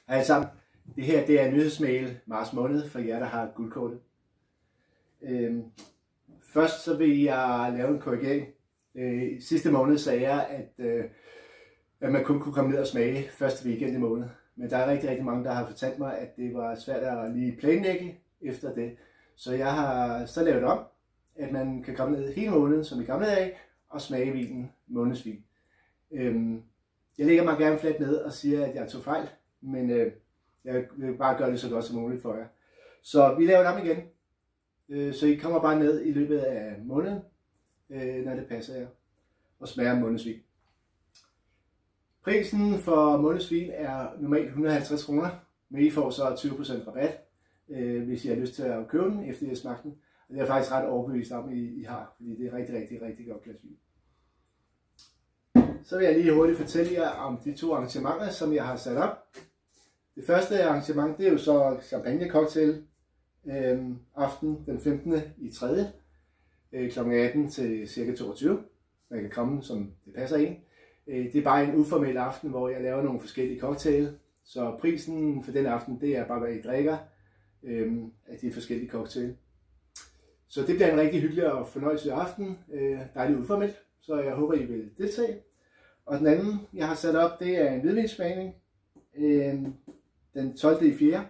Hej alle sammen. Det her det er nyhedsmail marts måned for jer, der har guldkortet. Først så vil jeg lave en korrigering. Sidste måned sagde jeg, at man kun kunne komme ned og smage første weekend i måned. Men der er rigtig mange, der har fortalt mig, at det var svært at lige planlægge efter det. Så jeg har så lavet om, at man kan komme ned hele måneden, som i gamle dage, og smage vinen månedsvin. Jeg lægger mig gerne fladt ned og siger, at jeg tog fejl, men jeg vil bare gøre det så godt som muligt for jer. Så vi laver det om igen, så I kommer bare ned i løbet af måneden, når det passer jer, og smager månedsvin. Prisen for månedsvin er normalt 150 kroner, men I får så 20% rabat, hvis I har lyst til at købe den, efter I har smagt den. Og det er jeg faktisk ret overbevist om, I har, fordi det er rigtig godt glas vin. Så vil jeg lige hurtigt fortælle jer om de to arrangementer, som jeg har sat op. Det første arrangement, det er jo så champagne cocktail aften den 15. i 3. kl. 18 til ca. 22. Man kan komme, som det passer ind. Det er bare en uformel aften, hvor jeg laver nogle forskellige cocktail. Så prisen for den aften, det er bare, hvad I drikker af de forskellige cocktail. Så det bliver en rigtig hyggelig og fornøjelig aften. Dejligt uformelt, så jeg håber, I vil deltage. Og den anden, jeg har sat op, det er en hvidvinssmagning. Den 12. i 4.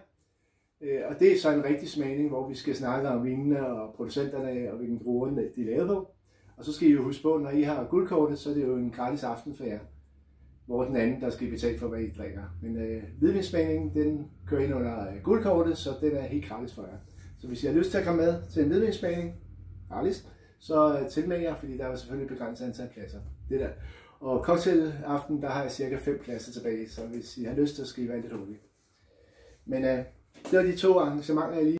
Og det er så en rigtig smagning, hvor vi skal snakke om vinene og producenterne og hvilken druer de er lavet på. Og så skal I jo huske på, når I har guldkortet, så er det jo en gratis aften for jer. Hvor den anden, der skal betale for, hvad I drikker. Men hvidvinssmagningen, den kører ind under guldkortet, så den er helt gratis for jer. Så hvis I har lyst til at komme med til en hvidvinssmagning, gratis, så tilmeld jer, fordi der er jo selvfølgelig begrænset antal pladser. Det der. Og cocktailaften, der har jeg cirka 5 pladser tilbage, så hvis I har lyst til, så skal I være lidt hurtige. Men det var de to arrangementer, jeg lige